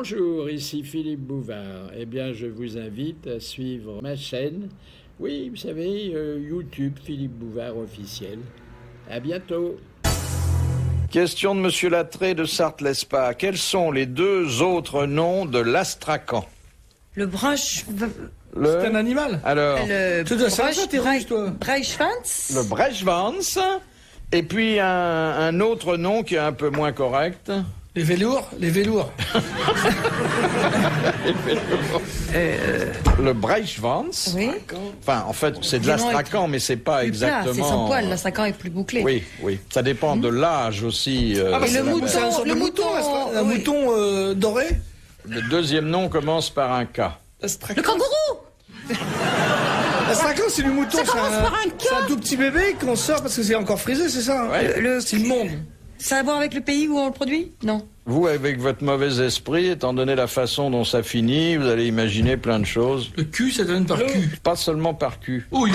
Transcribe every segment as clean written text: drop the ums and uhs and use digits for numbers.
Bonjour, ici Philippe Bouvard. Eh bien, je vous invite à suivre ma chaîne. Oui, vous savez, YouTube Philippe Bouvard officiel. À bientôt. Question de Monsieur Lattré de Sarthe-Lespas. Quels sont les deux autres noms de l'astrakan? Le branche... C'est un animal. Alors, Tu dois savoir ça, t'es rouge, toi. Breitschwanz. le Breitschwanz, et puis un autre nom qui est un peu moins correct. Les velours. Le Breitschwanz. Oui. Enfin, en fait, c'est de Le nom l'astrakan, mais c'est pas Plus plat, exactement... c'est sans poil, l'astrakan est plus bouclé. Oui, oui. Ça dépend de l'âge aussi. Et le mouton, C'est une sorte de mouton, un oui. mouton doré. Le deuxième nom commence par un K. Le kangourou. L'astrakan, c'est du mouton. Ça commence par un K. C'est un tout petit bébé qu'on sort parce que c'est encore frisé, c'est ça, hein? Ouais. C'est le monde. Ça a à voir avec le pays où on le produit? Non. Vous, avec votre mauvais esprit, étant donné la façon dont ça finit, vous allez imaginer plein de choses. Le cul, ça donne par cul. Pas seulement par cul. Oui.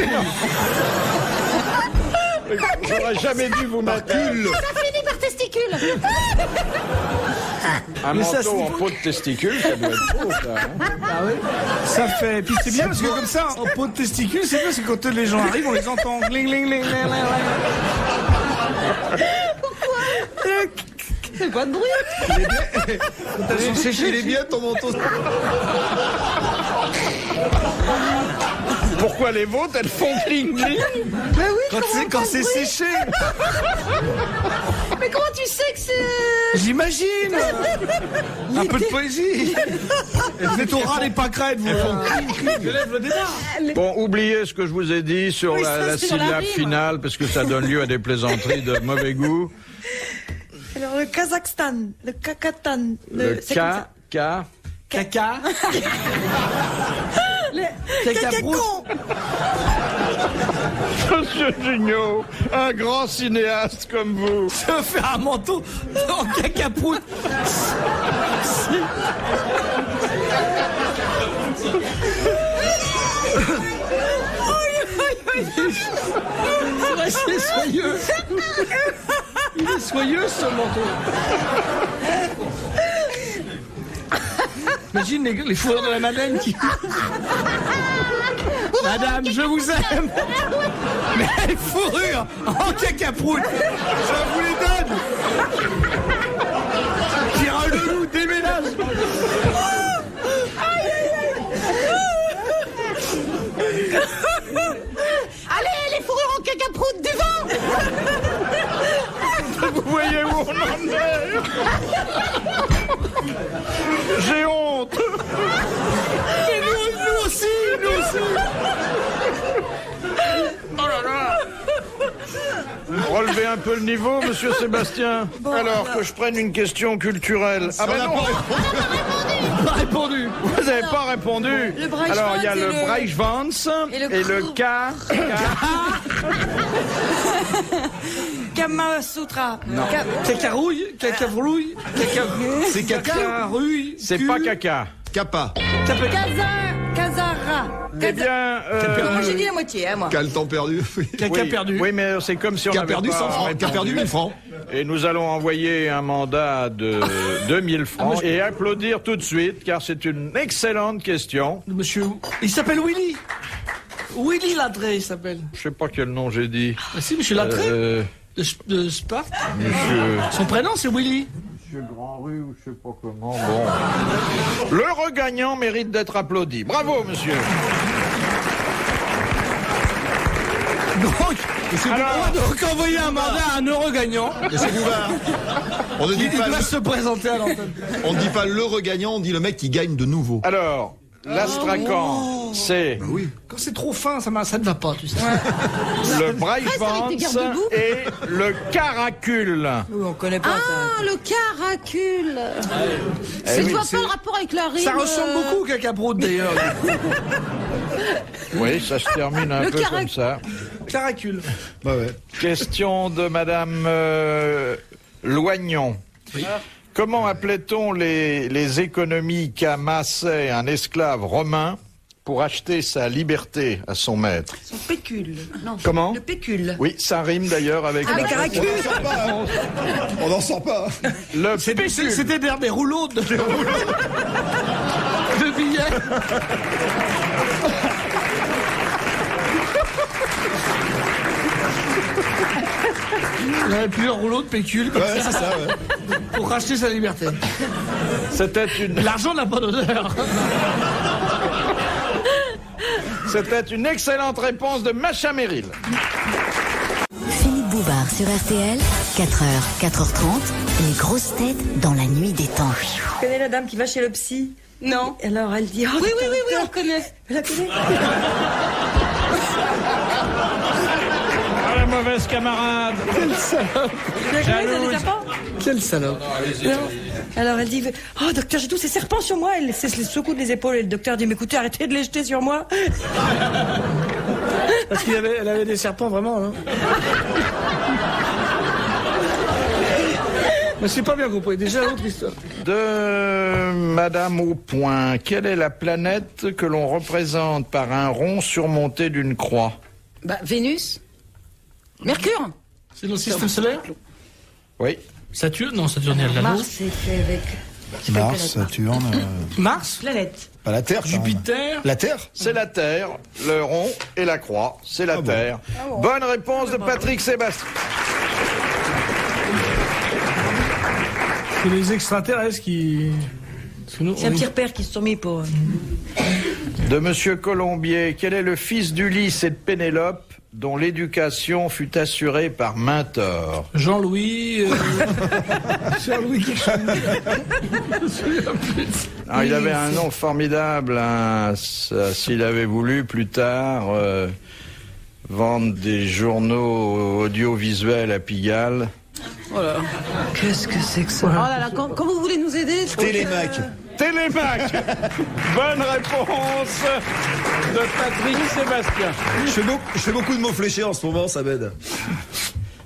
J'aurais jamais dû vous mettre Ça finit par testicule. un Mais ça, manteau c'est en peau de testicule, ça doit être beau, ça. Hein. Ah oui. Ça fait. Puis c'est bien parce que comme ça, en peau de testicule, c'est bien parce que quand les gens arrivent, on les entend. Gling, gling, gling, gling, gling. C'est pas de bruit. Il est bien ton manteau. Pourquoi les vôtres, elles font cling cling? Mais oui, Quand c'est séché. Mais comment tu sais que c'est... J'imagine. Un peu de poésie. Vous êtes au ras des pâquerettes, vous. Je lève le débat. Bon, oubliez ce que je vous ai dit sur Oui, ça, la c'est dans la syllabe rime. finale, parce que ça donne lieu à des plaisanteries de mauvais goût. Alors, le Kazakhstan, le Kakatan, Le c'est comme ça. Caca. Le Cacaprout. Monsieur Junio, un grand cinéaste comme vous. Je vais faire un manteau en cacaproute. C'est soyeux. Il est soyeux, ce manteau. Imagine les fourrures de la Madeleine qui... Madame, je vous aime. Mais les fourrures en cacaproute, je vous les donne. Pierre Leloup déménage. Allez, les fourrures en cacaproute du vent. Vous voyez où on en est? J'ai honte. Mais nous aussi. Oh là là. Relevez un peu le niveau, monsieur Sébastien. Alors que je prenne une question culturelle. Ah ben non, Pas répondu. vous n'avez pas répondu. Le Breitschwanz Alors il y a et le le- Breitschwanz et le et le Krou. K. Kama Sutra. Non. Cacarouille. C'est cacarouille. C'est pas caca. Kappa. Kazara. Eh bien, Moi, j'ai dit la moitié, hein, moi. Qu'a le temps perdu. Caca oui, perdu. Oui, mais c'est comme si on Qui a avait perdu pas 100 francs. Qui a perdu 1000 francs. Et nous allons envoyer un mandat de 2000 francs et applaudir tout de suite, car c'est une excellente question. Monsieur, il s'appelle Willy. Willy Lattré, il s'appelle. Je sais pas quel nom j'ai dit. Ah si, monsieur Lattré, Euh, de Sparte. monsieur... Son prénom, c'est Willy. Monsieur Grand-Rue ou je sais pas comment. Bon. Le regagnant mérite d'être applaudi. Bravo, monsieur. Donc envoyer un mandat à un heureux gagnant. Et c'est Bouvard. On ne dit Il pas, doit se présenter à l'antenne. on dit pas le regagnant, on dit le mec qui gagne de nouveau. Alors, l'astrakan, c'est Oui. Quand c'est trop fin, ça ne va pas, tu sais. le Breitschwanz et le caracule. Oui, on connaît pas ça. Ah, le caracule. Eh Je oui, vois pas le rapport avec la rime. Ça ressemble beaucoup au cacaproute d'ailleurs. Oui, ça se termine un Le peu comme ça. Caracule. Bah ouais. Question de Madame Loignon. Comment appelait-on les économies qu'amassait un esclave romain pour acheter sa liberté à son maître. Son pécule. Non. Comment? Le pécule. Oui, ça rime d'ailleurs avec Ah, la mais caracule. On n'en sort pas. le C'était pécule. des rouleaux de billets. Il avait plusieurs rouleaux de pécule comme Ouais, ça, c'est ça, ouais. pour racheter sa liberté. C'était une, L'argent n'a pas d'odeur. c'était une excellente réponse de Macha Merrill. Philippe Bouvard sur RTL, 4h, 4h30, les grosses têtes dans la nuit des temps. Tu connais la dame qui va chez le psy? Non. Alors elle dit... Oh, Oui, docteur, on connaît. Elle la connaît. Ah, la mauvaise camarade. Elle la connaît, elle les a pas. Quelle salope. Non. Alors elle dit, oh docteur, j'ai tous ces serpents sur moi. Elle se secoue les épaules et le docteur dit, mais écoutez, arrêtez de les jeter sur moi. Parce qu'elle avait des serpents vraiment. Hein. Mais c'est pas bien compris. Déjà, l'autre histoire. De Madame au point. Quelle est la planète que l'on représente par un rond surmonté d'une croix? Bah, Vénus. Mercure. C'est dans le système solaire? Oui. Saturne? Non, Saturne est l'anneau. Mars, c'est fait avec... Mars, Saturne. Mars? Planète. Pas la Terre. quand même. Jupiter? La Terre? C'est la Terre, le rond et la croix. C'est la Terre. Bonne réponse de Patrick Sébastien. C'est les extraterrestres qui... C'est un petit repère qui se sont mis pour... De Monsieur Colombier, quel est le fils d'Ulysse et de Pénélope dont l'éducation fut assurée par Mentor? Jean-Louis... Jean-Louis quelque chose. Alors, il avait un nom formidable, hein, s'il avait voulu plus tard vendre des journaux audiovisuels à Pigalle. Voilà. Qu'est-ce que c'est que ça? Oh là là, quand vous voulez nous aider, Télémac. Télémac. Bonne réponse de Patrick Sébastien. Je fais beaucoup de mots fléchés en ce moment, ça m'aide.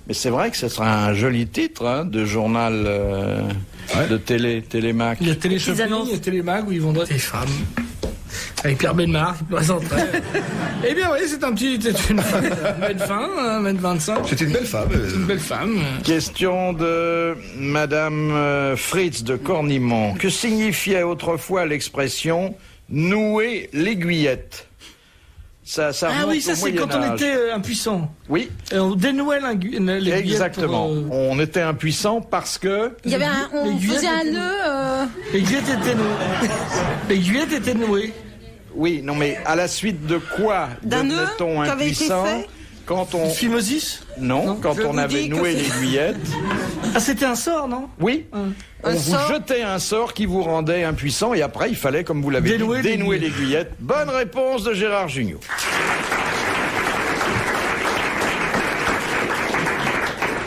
Mais c'est vrai que ce sera un joli titre hein, de journal de Télémac. Il y a Télé-Shopping, il y a Télémag où ils vendraient des femmes. Avec Pierre Bellemare qui présenterait. Eh bien oui, c'est une mètre 20, 1m25. C'est une belle femme. Une belle femme. Question de Madame Fritz de Cornimont. Que signifiait autrefois l'expression nouer l'aiguillette? Ça Ah remonte oui, ça au c'est quand on Moyen-Âge. était impuissant. Oui, On dénouait l'aiguillette. exactement. Pour, On était impuissant parce que il y avait on l'aiguillette faisait un était- nœud. L'aiguillette était nouée. L'aiguillette était nouée. oui, non mais à la suite de quoi D'un nœud devenait-on qui avait été impuissant fait quand on Phimosis? non, quand Je on vous avait dis que noué c'est- l'aiguillette. Ah, c'était un sort, non? Oui. On Un vous sort. jetait un sort qui vous rendait impuissant et après il fallait, comme vous l'avez dit, Dénouer dénouer l'aiguillette. l'aiguillette. Bonne réponse de Gérard Jugnot.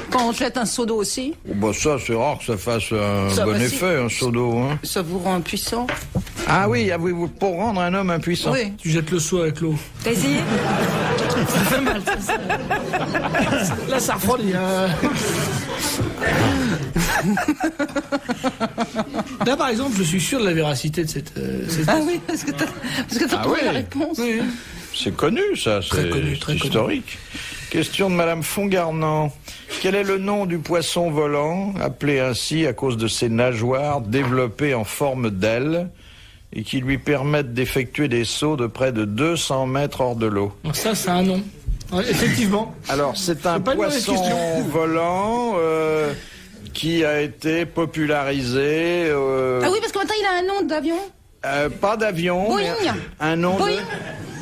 Quand on jette un seau d'eau aussi, Oh, bah ça, c'est rare que ça fasse un Ça, bon bah, si. effet, un seau d'eau. Hein. ça vous rend impuissant. Ah oui, pour rendre un homme impuissant. Oui. Tu jettes le seau avec l'eau. T'as essayé? Ça fait mal, ça. Là, ça refroidit. Là, par exemple, je suis sûr de la véracité de cette... Ah oui, parce que t'as Ah trouvé oui. la réponse. Oui. C'est connu, ça. Très C'est connu, très connu. historique. Question de Madame Fongarnant. Quel est le nom du poisson volant, appelé ainsi à cause de ses nageoires développées en forme d'aile et qui lui permettent d'effectuer des sauts de près de 200 mètres hors de l'eau? Donc ça, c'est un nom. Ouais, effectivement. Alors, c'est un pas une mauvaise poisson question. volant qui a été popularisé. Ah oui, parce que maintenant il a un nom d'avion. Pas d'avion. Boeing. mais un nom Boeing. de...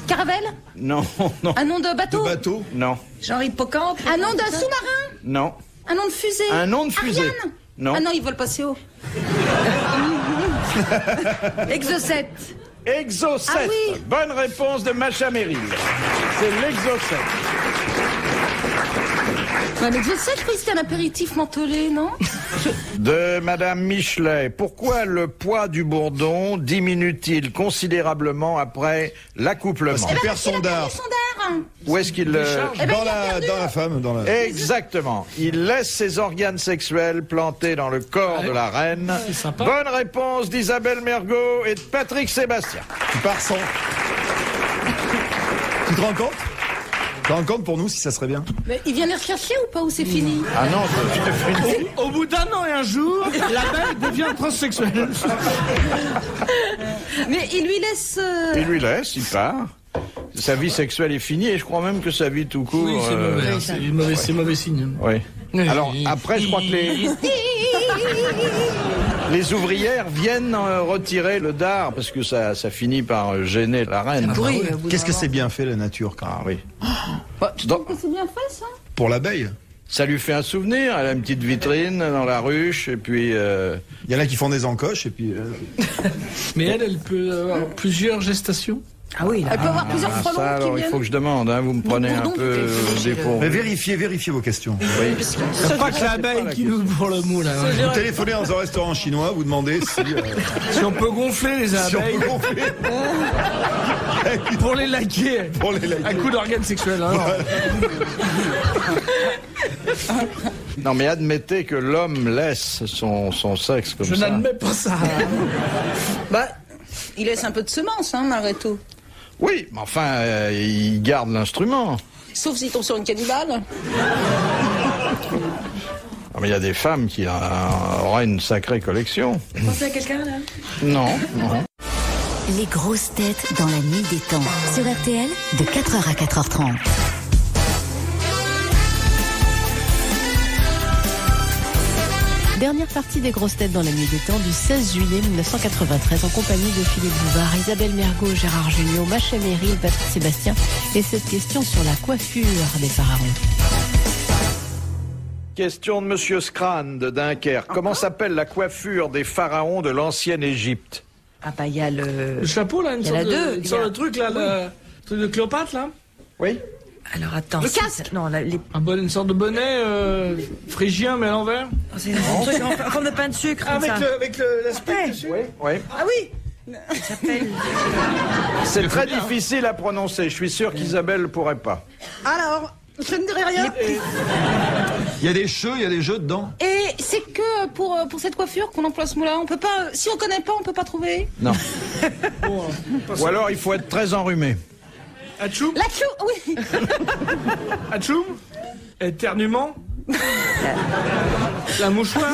Caravelle. Non, non, Un nom de bateau. Bateau. non, Genre hippocampe? Un nom d'un sous-marin. non. Un nom de fusée. Un nom de fusée. Ariane. Non. Ah non, ils volent pas si haut. Exocet. Exocet. Ah oui. Bonne réponse de Macha Merrill. C'est l'exocet. Ouais, mais je sais, je croyais que c'était un apéritif mentholé, non? De Madame Michelet. Pourquoi le poids du bourdon diminue-t-il considérablement après l'accouplement? Parce qu'il perd son dard. Son dard. Où est-ce qu'il le... Eh ben, Dans il a perdu. la femme, dans la... Exactement. Il laisse ses organes sexuels plantés dans le corps de la reine. C'est sympa. Bonne réponse d'Isabelle Mergot et de Patrick Sébastien. Tu pars sans. Tu te rends compte? Tu te rends compte pour nous si ça serait bien? Mais il vient les rechercher ou pas, ou c'est fini? Ah non, c'est fini. Au bout d'un an et un jour, l'abeille devient transsexuelle. Mais il lui laisse... Il lui laisse, il part. Sa vie sexuelle est finie et je crois même que sa vie tout court... Oui, c'est mauvais, hein, c'est mauvais signe. Oui. Alors après, je crois que les ouvrières viennent retirer le dard parce que ça finit par gêner la reine. Pourri, Qu'est-ce que c'est bien fait la nature quand même? Ah oui. Tu trouves que c'est bien fait, ça? Pour l'abeille? Ça lui fait un souvenir, elle a une petite vitrine dans la ruche et puis... Il y en a qui font des encoches et puis... Mais elle peut avoir plusieurs gestations. Ah oui, Elle peut avoir plusieurs ça, frelons qui alors il viennent. faut que je demande, hein, vous me prenez un peu dépourvu. Mais vérifiez vos questions. Oui. C'est pas que l'abeille qui nous pour le mot là. Vous téléphonez dans un restaurant chinois, vous demandez si... Si on peut gonfler les si on abeilles peut gonfler. pour les laquer. Pour les liker. Un coup d'organe sexuel. Hein. Non mais admettez que l'homme laisse son sexe comme Je ça. n'admets pas ça. Bah, il laisse un peu de semences, hein, malgré tout. Oui, mais enfin, il garde l'instrument. Sauf s'il tombe sur une cannibale. Ah, mais il y a des femmes qui auraient une sacrée collection. Vous pensez à quelqu'un, là? Non, non. Les grosses têtes dans la nuit des temps. Sur RTL, de 4h à 4h30. Dernière partie des grosses têtes dans la nuit des temps du 16 juillet 1993 en compagnie de Philippe Bouvard, Isabelle Mergo, Gérard Jugnot, Macha Meryl, Patrick Sébastien et cette question sur la coiffure des pharaons. Question de Monsieur Scran de Dunkerque. Comment s'appelle la coiffure des pharaons de l'ancienne Égypte? Ah bah il y a Le chapeau là, une Il y en a sorte deux, de, il y a- le truc là, le truc de Cléopâtre là. Oui. Alors attends. Le c'est- casque. Non, les... Une sorte de bonnet phrygien mais à l'envers. c'est un truc en forme de pain de sucre. Comme ça. Avec l'aspect Ouais. dessus. Oui. Ah oui. Ça s'appelle. C'est très difficile à prononcer. Je suis sûr qu'Isabelle ne pourrait pas. Alors, je ne dirai rien. Il y a des jeux, il y a des jeux dedans. Et c'est que pour cette coiffure qu'on emploie ce mot-là. On peut pas, si on connaît pas, on peut pas trouver. Non. Ou alors il faut être très enrhumé. Atchoum, La chou, oui. atchoum, éternuement. La mouchoir.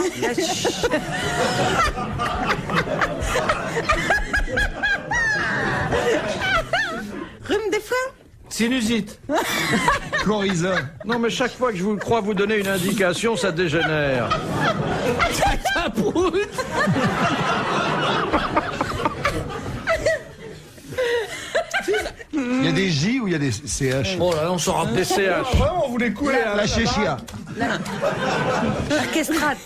Rhume des fois. Sinusite. Coryza. Non mais chaque fois que je vous crois vous donner une indication, ça dégénère. Cacaproute. Il y a des J ou il y a des CH? Oh là là, on s'en rappelle. Des CH. Vraiment, on voulait couler. La chéchia. L'orchestrate,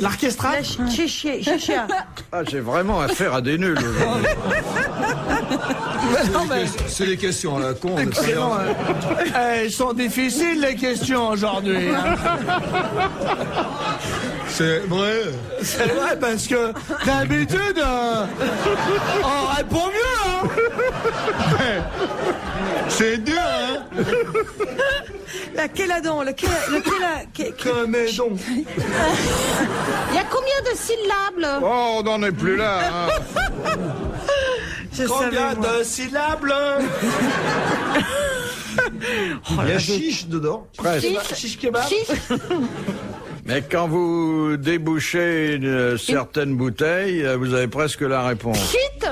L'orchestrate. la chéchia. Ah, j'ai vraiment affaire à des nuls aujourd'hui. Non, mais C'est des questions là, con. on est pas excellent, bien. elles sont difficiles les questions aujourd'hui. Hein. C'est vrai. C'est vrai parce que d'habitude, on répond mieux. Hein. C'est dur, hein. Laquelle a donc Laquelle Comme donc. Il y a combien de syllabes? Oh, on n'en est plus là. Hein. Je Combien savais, moi. de syllabes? Il y a chiche dedans. Presque. Chiche kebab. Chiche. Mais quand vous débouchez une certaine bouteille, vous avez presque la réponse. Pchit.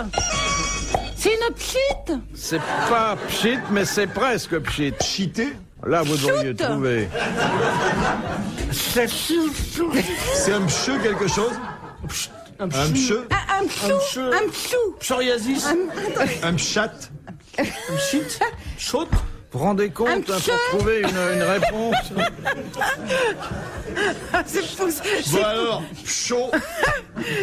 C'est une pchit. C'est pas pchit, mais c'est presque pchit. Chité. Là, vous devriez Chute. trouver. C'est C'est un pcheu quelque chose. un Un pcheu. Un pchou. Un pchou. psoriasis. Un pchat. Un shit. Chaud. Vous vous rendez compte Un hein, pcheu. pour trouver une réponse? C'est fou. Bon alors, pcho.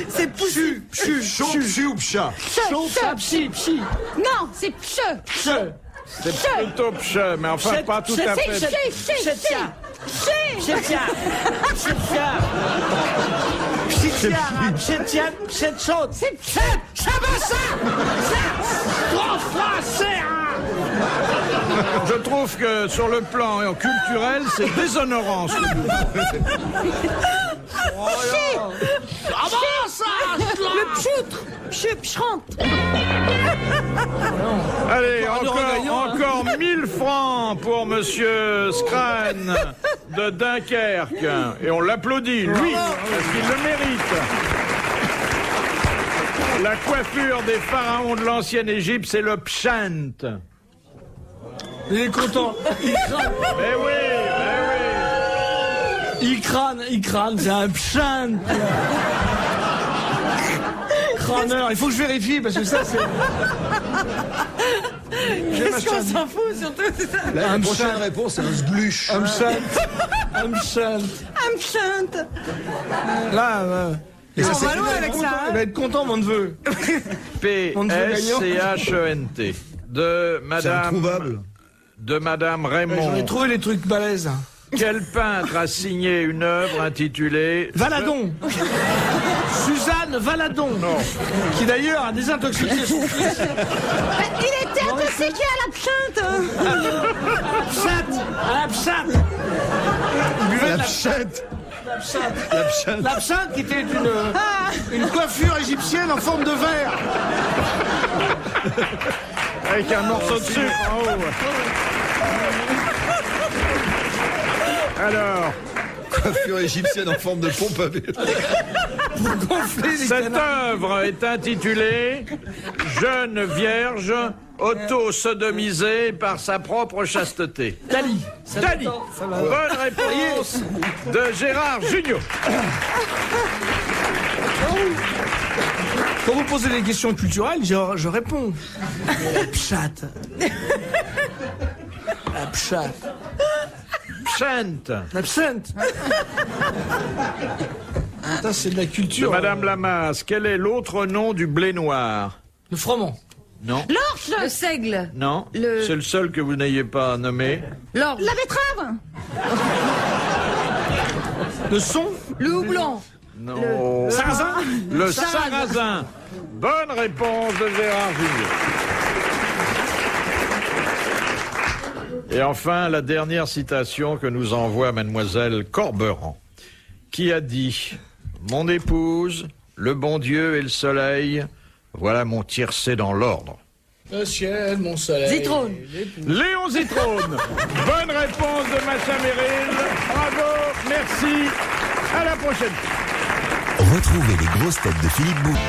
C'est poussu. Pchu. Chaud, pchu ou pcha. Chaud. Psi. Psi. Non, c'est pcheu. Pcheu. C'est plutôt pcheu, mais enfin Pchit, pas tout pchit, à C'est fait. pchit. C'est chaud. C'est pcheu. Je trouve que sur le plan culturel, c'est déshonorant. ce que vous faites. Le pchoutre. Pchoutre. Allez, Encore un gagnant, hein. encore 1000 francs pour monsieur Scran de Dunkerque. Et on l'applaudit, lui, parce qu'il le mérite. La coiffure des pharaons de l'ancienne Égypte, c'est le pshant. Il est content. Il crâne. Mais oui, Il crâne, c'est un pshant. Crâneur, il faut que je vérifie parce que ça c'est. Qu'est-ce qu'on s'en fout, surtout, c'est ça. La prochaine réponse, c'est un sgluche. Un pshant. Un chante. Là, Et ça On va s'écrit loin avec ça, hein. il va être content, mon neveu. P-S-C-H-E-N-T. De C'est madame. introuvable. De madame J'en ai Raymond. trouvé les trucs balèzes. Quel peintre a signé une œuvre intitulée Valadon. Suzanne Valadon. Non. Qui d'ailleurs a désintoxiqué son fils. Il était intoxiqué à l'absinthe. L'absinthe. Il buvait de La pchette. l'absinthe qui était une coiffure égyptienne en forme de verre. Avec un morceau de sucre en haut. Alors, Coiffure égyptienne en forme de pompe à vélo. cette œuvre est intitulée Jeune Vierge auto-sodomisée par sa propre chasteté. Dali. Dali. Bonne réponse de Gérard Jugnot. Quand vous posez des questions culturelles, je réponds. La pchatte. La pchatte. Pshant. L'absinthe. Ça, c'est de la De culture. Madame Lamas, quel est l'autre nom du blé noir? Le froment. Non. L'orge. Le seigle. Non. Le- C'est le seul que vous n'ayez pas nommé. L'orge. La betterave. Le son. Le houblon. Non. Sarrasin. Le sarrasin. Bonne réponse de Gérard Jugnot. Et enfin, la dernière citation que nous envoie mademoiselle Corberan, qui a dit « Mon épouse, le bon Dieu et le soleil, voilà mon tiercé dans l'ordre. » Le ciel, mon soleil. Zitrone. Léon Zitrone. Bonne réponse de Macha Merrill. Bravo, merci. À la prochaine. Retrouvez les grosses têtes de Philippe Bouvard